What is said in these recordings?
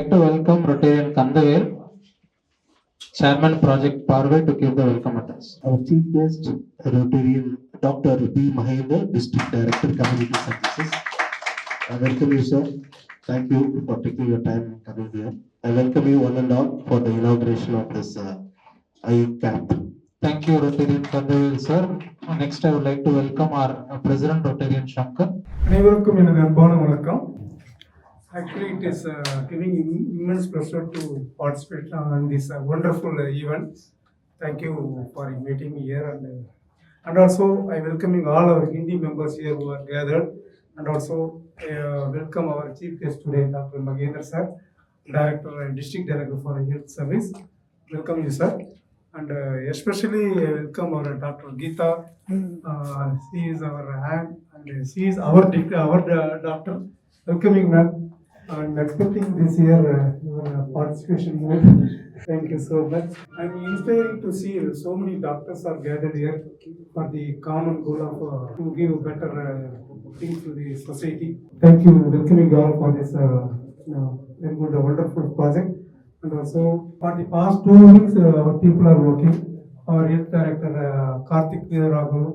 like to welcome Rtn Kandevel, Chairman Project PAARVAI, to give the welcome address. Our chief guest, Rotary Dr. B. Mahender, District Director, Community Services. I welcome you, sir. Thank you for taking your time and coming here. I welcome you one and all for the inauguration of this IE camp. Thank you, Rtn Kandevel, sir. Next, I would like to welcome our President, Rtn Shankar. அனைவருக்கும் எனது அன்பான வணக்கம். Actually, it is giving immense pleasure to participate in this wonderful event. Thank you for inviting me here, and also I welcoming all our Guindy members here who are gathered, and also welcome our chief guest today, Dr. Mahender sir, Director and District Director for Health Service. Welcome you, sir, and especially welcome our Dr. Geetha. She is our hand, and she is our doctor. Welcoming ma'am. I'm expecting this year your participation more. Thank you so much. I'm inspiring to see so many doctors are gathered here for the common goal of to give better things to the society. Thank you, welcoming all for this very good, wonderful project. And also for the past 2 weeks, our people are working. Our health director Karthick, Veeraraghavalu,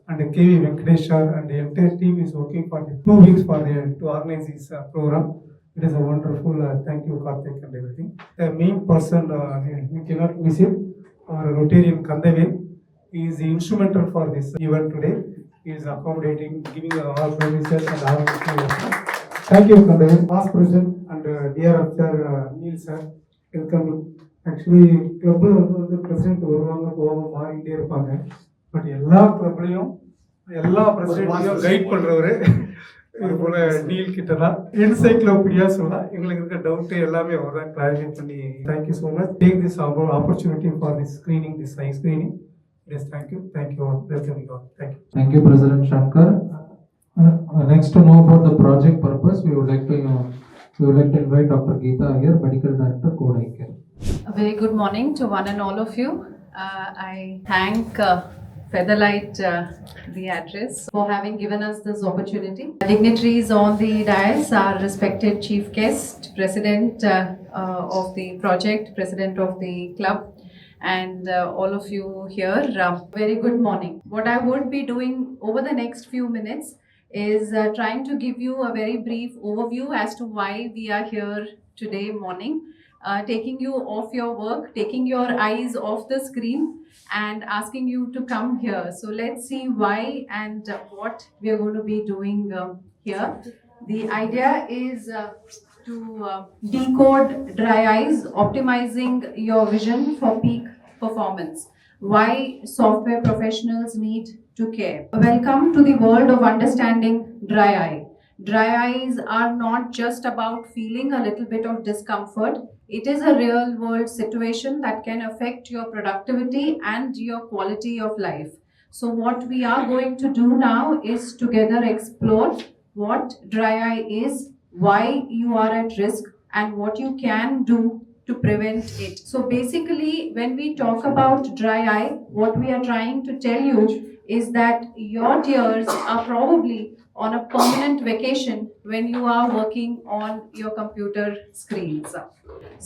and KV Venkatesh and the entire team is working for the 2 weeks to organize this program. It is a wonderful, thank you Karthik and everything. The main person, we cannot miss it, our Rotarian Kandevel. He is instrumental for this event today. He is accommodating, giving all services and all. Thank you Kandevel, past president and dear After Neel sir, welcome. Actually, club president வருவாங்க போவாங்க மாறிட்டே இருப்பாங்க. But எல்லா கிளப்லையும் எல்லா பிரசிடென்ட்டையும் guide பண்றவரு இது போல deal கிட்ட தான் என்சைக்ளோபீடியா சொல்லலாம். எங்களுக்கு இருக்க டவுட் எல்லாமே அவர் தான் கிளாரிஃபை பண்ணி. Thank you so much. Take this opportunity for this screening, this I screening. Yes, thank you all. Welcome you all. Thank you. Thank you, President Shankar. Next, to know about the project purpose, we would like to invite Dr. Geetha here, Medical Director, Code Eye Care. A very good morning to one and all of you. I thank Featherlite, the address, for having given us this opportunity. Dignitaries on the dais, our respected chief guest, president of the project, president of the club, and all of you here. Very good morning. What I would be doing over the next few minutes is trying to give you a very brief overview as to why we are here today morning. Taking you off your work, taking your eyes off the screen and asking you to come here. So let's see why and what we are going to be doing here. The idea is to decode dry eyes, optimizing your vision for peak performance. Why software professionals need to care. Welcome to the world of understanding dry eye. Dry eyes are not just about feeling a little bit of discomfort. It is a real world situation that can affect your productivity and your quality of life. So what we are going to do now is together explore what dry eye is, why you are at risk, and what you can do to prevent it. So basically, when we talk about dry eye, what we are trying to tell you is that your tears are probably on a permanent vacation when you are working on your computer screens.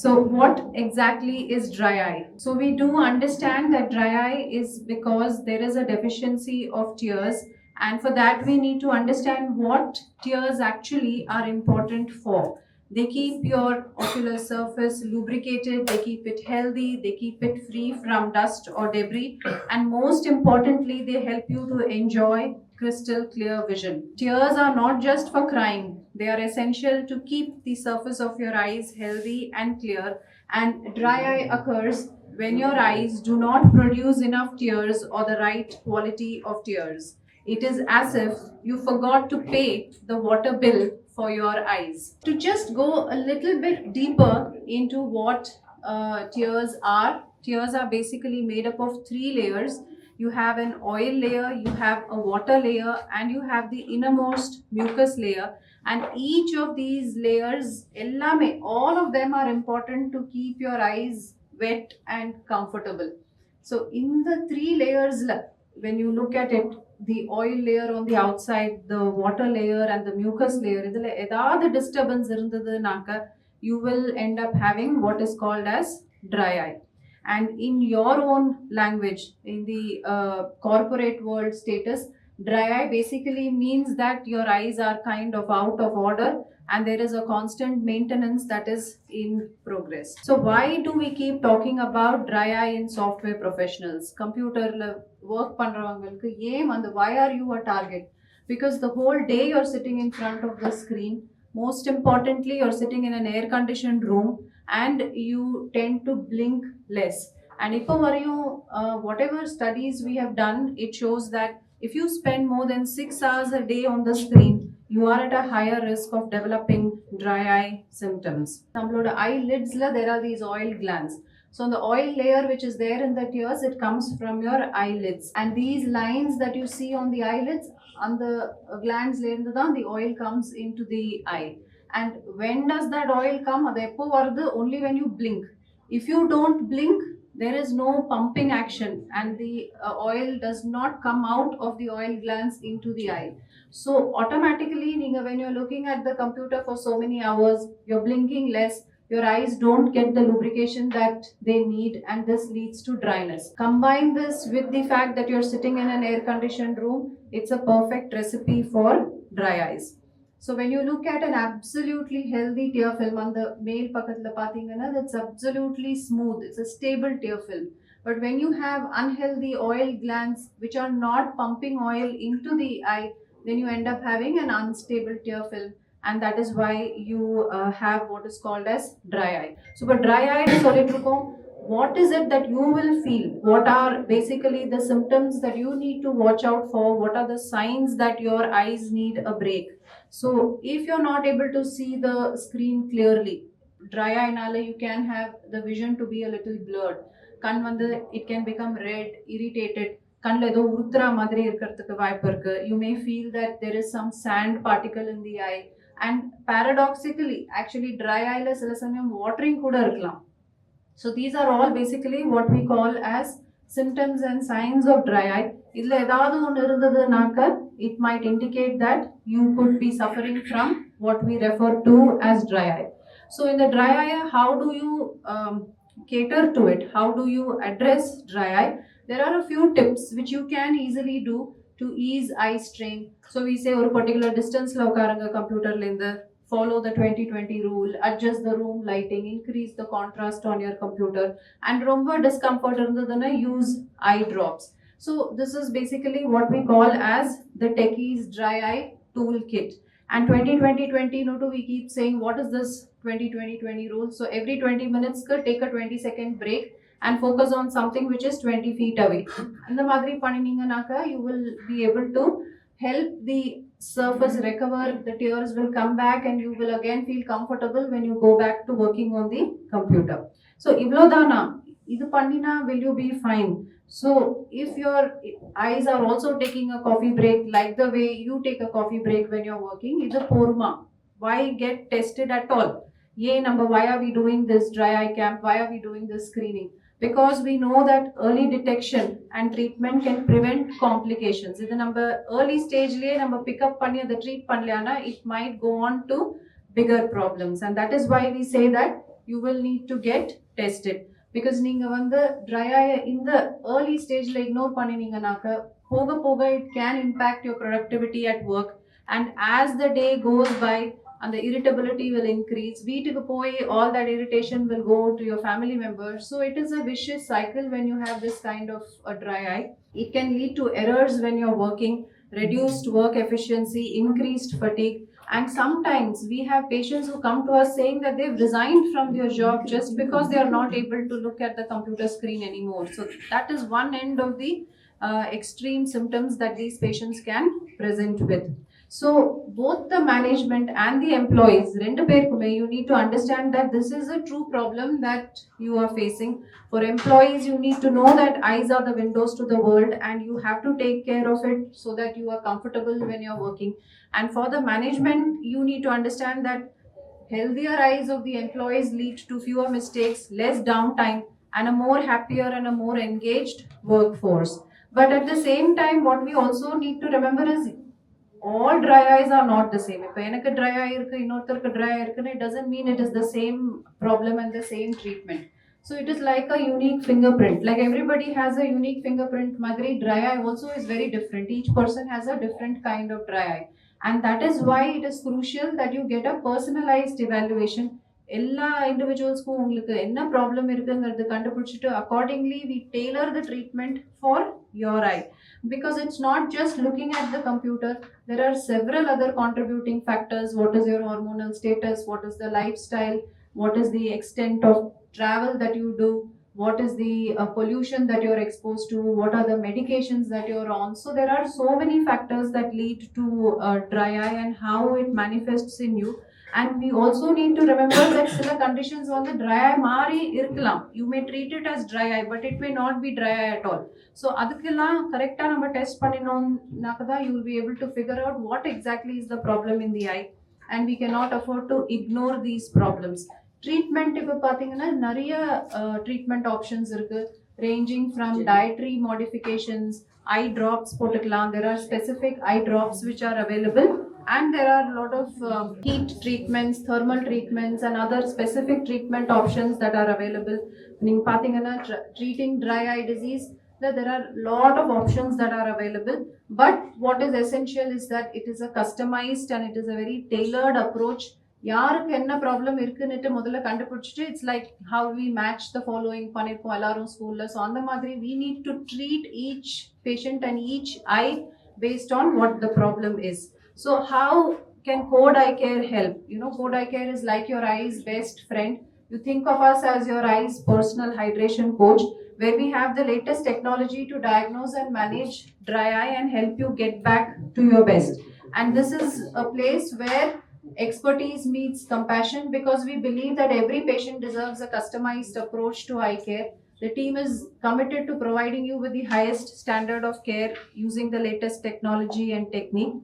So what exactly is dry eye? So we do understand that dry eye is because there is a deficiency of tears, and for that we need to understand what tears actually are important for. They keep your ocular surface lubricated, they keep it healthy, they keep it free from dust or debris, and most importantly, they help you to enjoy crystal clear vision. Tears are not just for crying, they are essential to keep the surface of your eyes healthy and clear, and dry eye occurs when your eyes do not produce enough tears or the right quality of tears. It is as if you forgot to pay the water bill for your eyes. To just go a little bit deeper into what tears are basically made up of 3 layers. You have an oil layer, you have a water layer, and you have the innermost mucus layer. And each of these layers, all of them are important to keep your eyes wet and comfortable. So in the 3 layers, when you look at it, the oil layer on the outside, the water layer and the mucus layer, idhula edavadhu disturbance irundadunaka you will end up having what is called as dry eye. And in your own language, in the corporate world status, dry eye basically means that your eyes are kind of out of order and there is a constant maintenance that is in progress. So why do we keep talking about dry eye in software professionals? Computer work பண்றவங்களுக்கு ஏன் அந்த why are you a target? Because the whole day you're sitting in front of the screen. Most importantly, you're sitting in an air conditioned room and you tend to blink less. And if whatever studies we have done, it shows that if you spend more than 6 hours a day on the screen, you are at a higher risk of developing dry eye symptoms. Nammaloda eyelids la there are these oil glands. So the oil layer which is there in the tears, it comes from your eyelids. And these lines that you see on the eyelids, on the glands layer, the oil comes into the eye. And when does that oil come? Only when you blink. If you don't blink, there is no pumping action and the oil does not come out of the oil glands into the eye. So automatically, when you're looking at the computer for so many hours, you're blinking less, your eyes don't get the lubrication that they need, and this leads to dryness. Combine this with the fact that you're sitting in an air conditioned room, it's a perfect recipe for dry eyes. So when you look at an absolutely healthy tear film on the male pakatla pathingana, that's absolutely smooth, it's a stable tear film. But when you have unhealthy oil glands which are not pumping oil into the eye, then you end up having an unstable tear film, and that is why you have what is called as dry eye. So but dry eye solitrukom, what is it that you will feel? What are basically the symptoms that you need to watch out for? What are the signs that your eyes need a break? So if you're not able to see the screen clearly, dry eye nala you can have the vision to be a little blurred. It can become red, irritated. கண்ணில் ஏதோ உருத்துறா மாதிரி இருக்கிறதுக்கு வாய்ப்பு இருக்கு. You may feel that there is some sand particle in the eye. And paradoxically, actually dry eye la சில சமயம் watering கூட இருக்கலாம். So these are all basically what we call as symptoms and signs of dry eye. இதுல ஏதாவது ஒன்று இருந்ததுனாக்க, it might indicate that you could be suffering from what we refer to as dry eye. So in the dry eye, how do you cater to it? How do you address dry eye? There are a few tips which you can easily do to ease eye strain. So we say ஒரு particular distance la உட்காருங்க கம்ப்யூட்டர்ல இருந்து, follow the 20-20 rule, adjust the room lighting, increase the contrast on your computer, and romba discomfort irundadana use eye drops. So this is basically what we call as the techies dry eye toolkit. And 20-20-20, we keep saying what is this 20-20-20 rule? So every 20 minutes take a 20-second break and focus on something which is 20 feet away. And the madri panininganaka, you will be able to help the surface recover, the tears will come back, and you will again feel comfortable when you go back to working on the computer. So ivlodana idu pannina will you be fine. So if your eyes are also taking a coffee break like the way you take a coffee break when you're working, idu porma. Why get tested at all? Why are we doing this dry eye camp? Why are we doing this screening? Because we know that early detection and treatment can prevent complications. If the early stage pick up the treat it might go on to bigger problems, and that is why we say that you will need to get tested. Because the dry eye in the early stage ignore poga it can impact your productivity at work, and as the day goes by and the irritability will increase, all that irritation will go to your family members. So it is a vicious cycle when you have this kind of a dry eye. It can lead to errors when you're working, reduced work efficiency, increased fatigue. And sometimes we have patients who come to us saying that they've resigned from their job just because they are not able to look at the computer screen anymore. So that is one end of the extreme symptoms that these patients can present with. So both the management and the employees, you need to understand that this is a true problem that you are facing. For employees, you need to know that eyes are the windows to the world and you have to take care of it so that you are comfortable when you're working. And for the management, you need to understand that healthier eyes of the employees lead to fewer mistakes, less downtime, and a more happier and a more engaged workforce. But at the same time, what we also need to remember is all dry eyes are not the same. If எனக்கு dry eye இருக்கு இன்னொருத்தருக்கு dry eye இருக்குன்னு it doesn't mean it is the same problem and the same treatment. So it is like a unique fingerprint. Like everybody has a unique fingerprint. Madri dry eye also is very different. Each person has a different kind of dry eye. And that is why it is crucial that you get a personalized evaluation. எல்லா இண்டிவிஜுவல்ஸ்க்கும் உங்களுக்கு என்ன problem இருக்குங்கிறது கண்டுபிடிச்சிட்டு accordingly we tailor the treatment for your eye, because it's not just looking at the computer. There are several other contributing factors. What is your hormonal status, what is the lifestyle, what is the extent of travel that you do, what is the pollution that you're exposed to, what are the medications that you're on. So there are so many factors that lead to dry eye and how it manifests in you. And we also need to remember that sila conditions on the dry eye mari irkalam. You may treat it as dry eye, but it may not be dry eye at all. So adukilla correct ah nama test panninom nakada you will be able to figure out what exactly is the problem in the eye, and we cannot afford to ignore these problems. Treatment இப்ப பாத்தீங்கன்னா நிறைய treatment options இருக்கு, ranging from dietary modifications, eye drops போட்டுக்கலாம். There are specific eye drops which are available, and there are a lot of heat treatments, thermal treatments, and other specific treatment options that are available. நீங்க பாத்தீங்கன்னா treating dry eye disease, there are a lot of options that are available, but what is essential is that it is a customized and it is a very tailored approach. யாருக்கு என்ன problem இருக்குன்னுட்டு முதல்ல கண்டுபிடிச்சிட்டு it's like how we match the following பண்ணியிருக்கோம் எல்லாரும் ஸ்கூல்ல. So அந்த மாதிரி we need to treat each patient and each eye based on what the problem is. So how can Code Eye Care help? You know, Code Eye Care is like your eye's best friend. You think of us as your eye's personal hydration coach, where we have the latest technology to diagnose and manage dry eye and help you get back to your best. And this is a place where expertise meets compassion, because we believe that every patient deserves a customized approach to eye care. The team is committed to providing you with the highest standard of care using the latest technology and technique.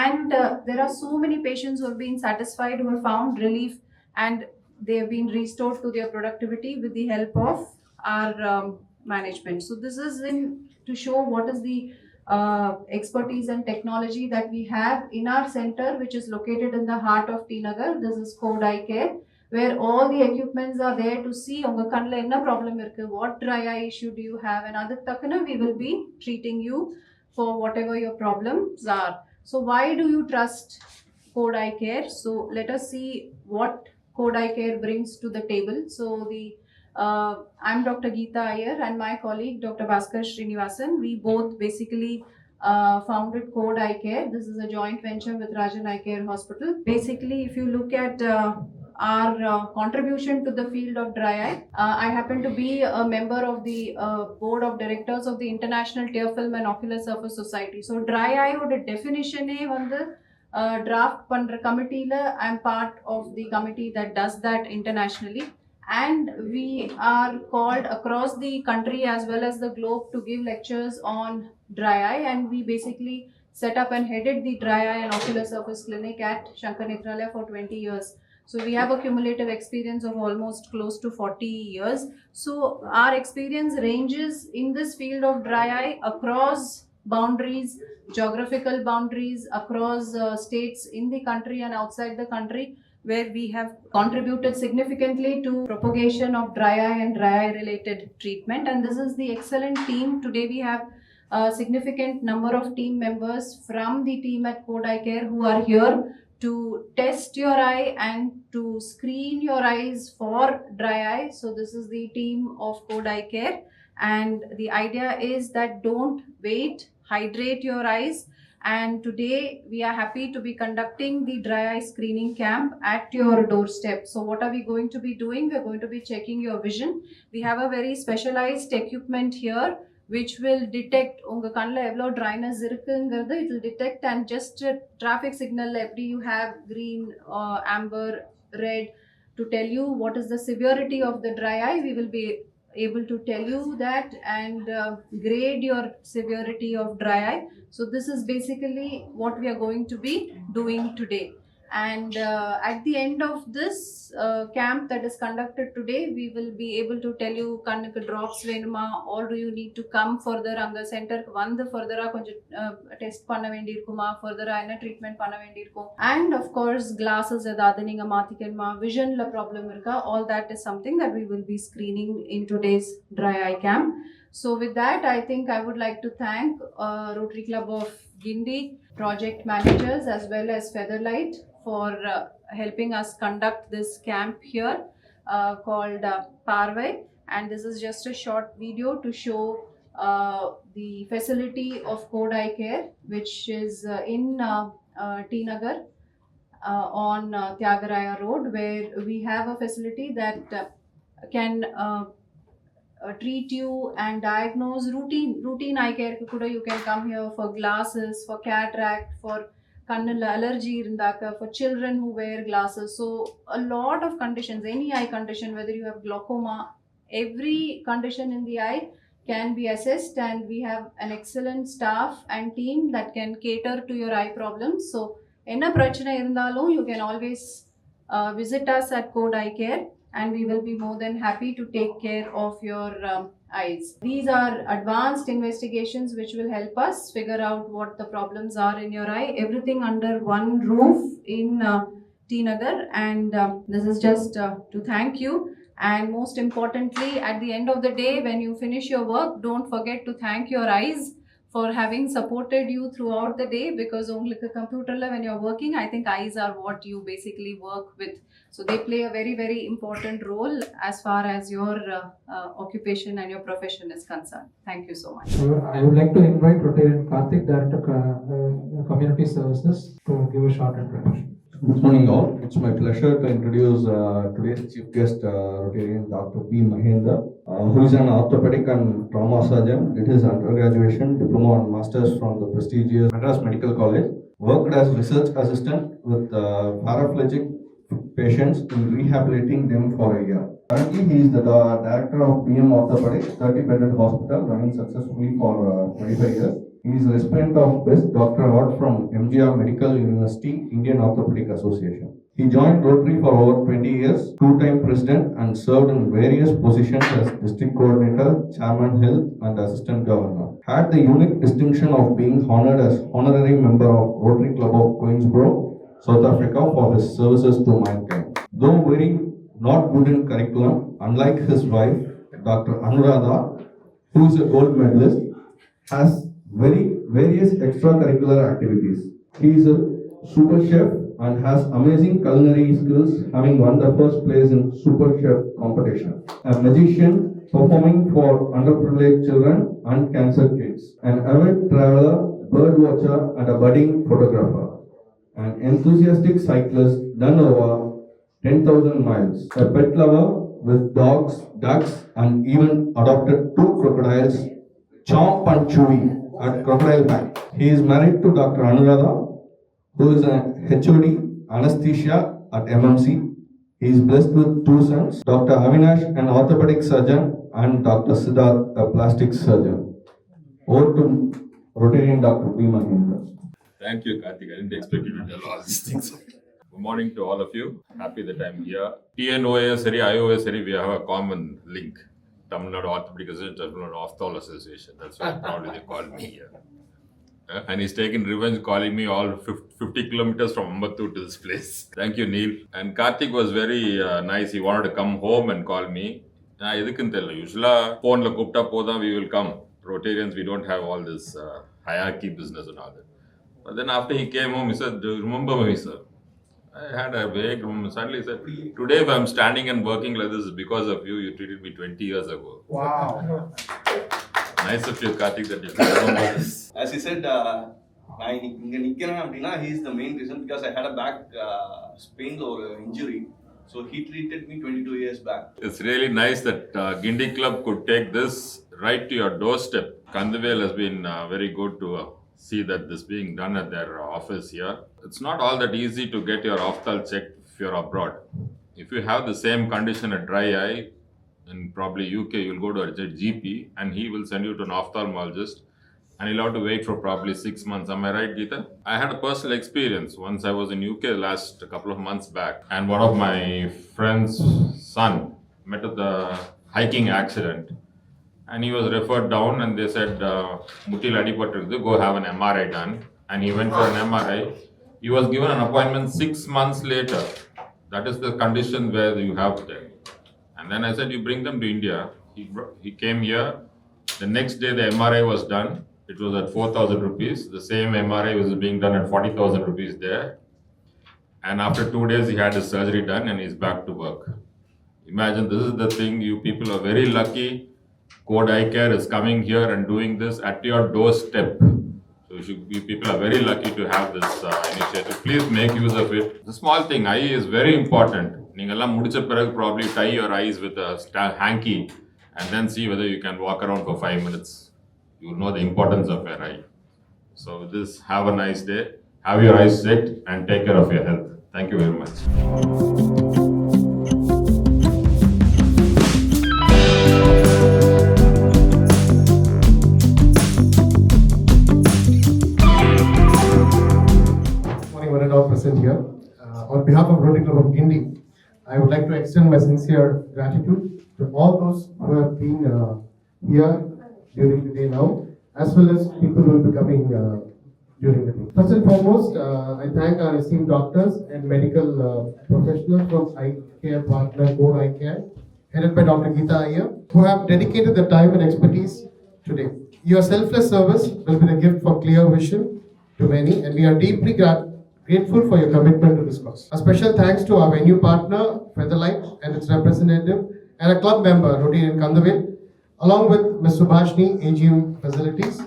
And there are so many patients who have been satisfied, who have found relief, and they have been restored to their productivity with the help of our management. So this is to show what is the expertise and technology that we have in our center, which is located in the heart of T Nagar. This is Code Eye Care, where all the equipments are there to see unga kannla enna problem irukku, what dry eye issue do you have, and aduk takkana we will be treating you for whatever your problems are. So why do you trust Code Eye Care? So let us see what Code Eye Care brings to the table. So I'm Dr. Geetha Iyer and my colleague Dr. Bhaskar Srinivasan. We both basically founded Code Eye Care. This is a joint venture with Rtn Eye Hospital. Basically, if you look at our contribution to the field of dry eye, I happen to be a member of the board of directors of the International Tear Film and Ocular Surface Society. So dry eye oda definition e vandu draft pandra committee la I am part of the committee that does that internationally, and we are called across the country as well as the globe to give lectures on dry eye, and we basically set up and headed the dry eye and ocular surface clinic at Shankar for 20 years. So we have a cumulative experience of almost close to 40 years. So our experience ranges in this field of dry eye across boundaries, geographical boundaries, across states in the country and outside the country, where we have contributed significantly to propagation of dry eye and dry eye related treatment. And this is the excellent team. Today we have a significant number of team members from the team at Code Eye Care who are here to test your eye and to screen your eyes for dry eye. So this is the team of Code Eye Care, and the idea is that don't wait, hydrate your eyes. And today we are happy to be conducting the dry eye screening camp at your doorstep. So what are we going to be doing? We are going to be checking your vision. We have a very specialized equipment here which will detect unga kannla evlo dryness irukkungiradhu. It will detect, and just traffic signal eppadi you have green, amber, red to tell you what is the severity of the dry eye. We will be able to tell you that and grade your severity of dry eye. So this is basically what we are going to be doing today. And at the end of this camp that is conducted today, we will be able to tell you kannuku drops venuma, or do you need to come further anga center ku vandu further konjam test panna vendi irukuma, further ana treatment panna vendi irukum, and of course glasses edavadhu neenga maathikanuma, vision la problem iruka, all that is something that we will be screening in today's dry eye camp. So with that, I think I would like to thank Rotary Club of Guindy project managers as well as Featherlite for helping us conduct this camp here called PAARVAI. And this is just a short video to show the facility of Code Eye Care, which is in T Nagar on Tyagaraya Road, where we have a facility that can treat you and diagnose routine eye care ku kuda you can come here for glasses, for cataract, for kannilla allergy irundaka, for children who wear glasses. So a lot of conditions, any eye condition, whether you have glaucoma, every condition in the eye can be assessed, and we have an excellent staff and team that can cater to your eye problems. So enna prachana irundalum you can always visit us at Code Eye Care, and we will be more than happy to take care of your eyes. These are advanced investigations which will help us figure out what the problems are in your eye. Everything under one roof in T Nagar, and this is just to thank you. And most importantly, at the end of the day, when you finish your work, don't forget to thank your eyes for having supported you throughout the day, because only the computer when you're working, I think eyes are what you basically work with. So they play a very, very important role as far as your occupation and your profession is concerned. Thank you so much. I would like to invite Rotarian Karthick, Director Community Services, to give a short introduction. Good morning all. It's my pleasure to introduce today's chief guest, Rotarian Dr. P. Mahender, who is an orthopedic and trauma surgeon. Did his undergraduation, diploma and masters from the prestigious Madras Medical College. Worked as research assistant with paraplegic patients in rehabilitating them for a year. Currently, he is the director of PM Orthopedic, 30-bedded hospital running successfully for 25 years. He is a recipient of Best Doctor Award from MGR Medical University, Indian Orthopedic Association. He joined Rotary for over 20 years, two-time president, and served in various positions as district coordinator, chairman health, and assistant governor. Had the unique distinction of being honored as honorary member of Rotary Club of Queensborough, South Africa, for his services to mankind. Though very not good in curriculum, unlike his wife, Dr. Anuradha, who is a gold medalist, has various extracurricular activities. He is a super chef and has amazing culinary skills, having won the first place in super chef competition. A magician performing for underprivileged children and cancer kids. An avid traveler, bird watcher, and a budding photographer. An enthusiastic cyclist done over 10,000 miles. A pet lover with dogs, ducks, and even adopted 2 crocodiles, Chomp and Chewy, at Crocodile Bank. He is married to Dr. Anuradha, who is a HOD anesthesia at MMC. He is blessed with 2 sons, Dr. Avinash, an orthopedic surgeon, and Dr. Siddharth, a plastic surgeon. Over to Rotarian Dr. P. Mahender. Thank you, Karthick. I didn't expect you to tell all these things. Good morning to all of you. Happy that I'm here. TNOAS, IOS, we have a common link. Tamil Nadu Orthopedic Association, Tamil Nadu Ophthalmology Association. That's why probably they call me here. And he's taken revenge calling me all 50 kilometers from Ambattur to this place. Thank you, Neil. And Karthik was very nice. He wanted to come home and call me. Usually, phone la kupta poda, we will come. Rotarians, we don't have all this hierarchy business and all that. But then after he came home, he said, "Do you remember me, sir?" I had a vague moment. Suddenly he said, "Today if I'm standing and working like this, because of you, you treated me 20 years ago." Wow. Nice of you, Karthik, that you remember this. As he said, he is the main reason, because I had a back sprain or injury. So he treated me 22 years back. It's really nice that Guindy Club could take this right to your doorstep. Kandevel has been very good to see that this being done at their office here. It's not all that easy to get your opthal checked if you're abroad. If you have the same condition, a dry eye, in probably UK, you'll go to a GP and he will send you to an ophthalmologist. and you'll have to wait for probably 6 months. Am I right, Geetha? I had a personal experience. Once I was in UK last couple of months back, and one of my friend's son met with a hiking accident, and he was referred down, and they said, "Mutil adipattirudhu, go have an MRI done." And he went for an MRI. He was given an appointment 6 months later. That is the condition where you have them. And then I said, "You bring them to India." He came here. The next day, the MRI was done. It was at 4,000 rupees. The same MRI was being done at 40,000 rupees there. And after 2 days, he had his surgery done and he's back to work. Imagine, this is the thing. You people are very lucky. Code Eye Care is coming here and doing this at your doorstep. So people are very lucky to have this initiative. Please make use of it. The small thing, eye is very important. Ningalam mudicha pirag probably tie your eyes with a hanky and then see whether you can walk around for 5 minutes. You will know the importance of your eye. So with this, have a nice day. Have your eyes checked and take care of your health. Thank you very much. One and all present here. On behalf of Rotary Club of Guindy, I would like to extend my sincere gratitude to all those who have been here during the day now, as well as people who will be coming during the day. First and foremost, I thank our esteemed doctors and medical professionals from Eye Care Partner Code Eye Care, headed by Dr. Geetha here, who have dedicated their time and expertise today. Your selfless service will be the gift for clear vision to many, and we are deeply grateful for your commitment to this cause. A special thanks to our venue partner, Featherlite, and its representative, and a club member, Rtn Kandevel, along with Ms. Subhashni, AGM Facilities,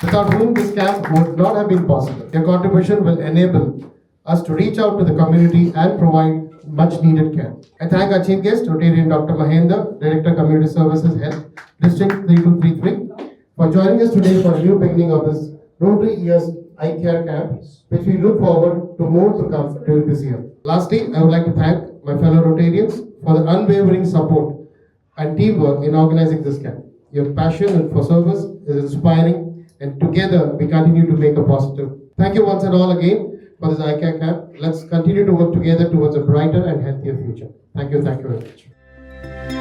without whom this camp would not have been possible. Your contribution will enable us to reach out to the community and provide much needed care. I thank our chief guest, Rotarian Dr. Mahender, Director Community Services, Health, District 3233, for joining us today for a new beginning of this Rotary Year's Eye Care Camp, which we look forward to more to come during this year. Lastly, I would like to thank my fellow Rotarians for the unwavering support and teamwork in organizing this camp. Your passion for service is inspiring, and together we continue to make a positive. Thank you once and all again for this Eye Care Camp. Let's continue to work together towards a brighter and healthier future. Thank you very much.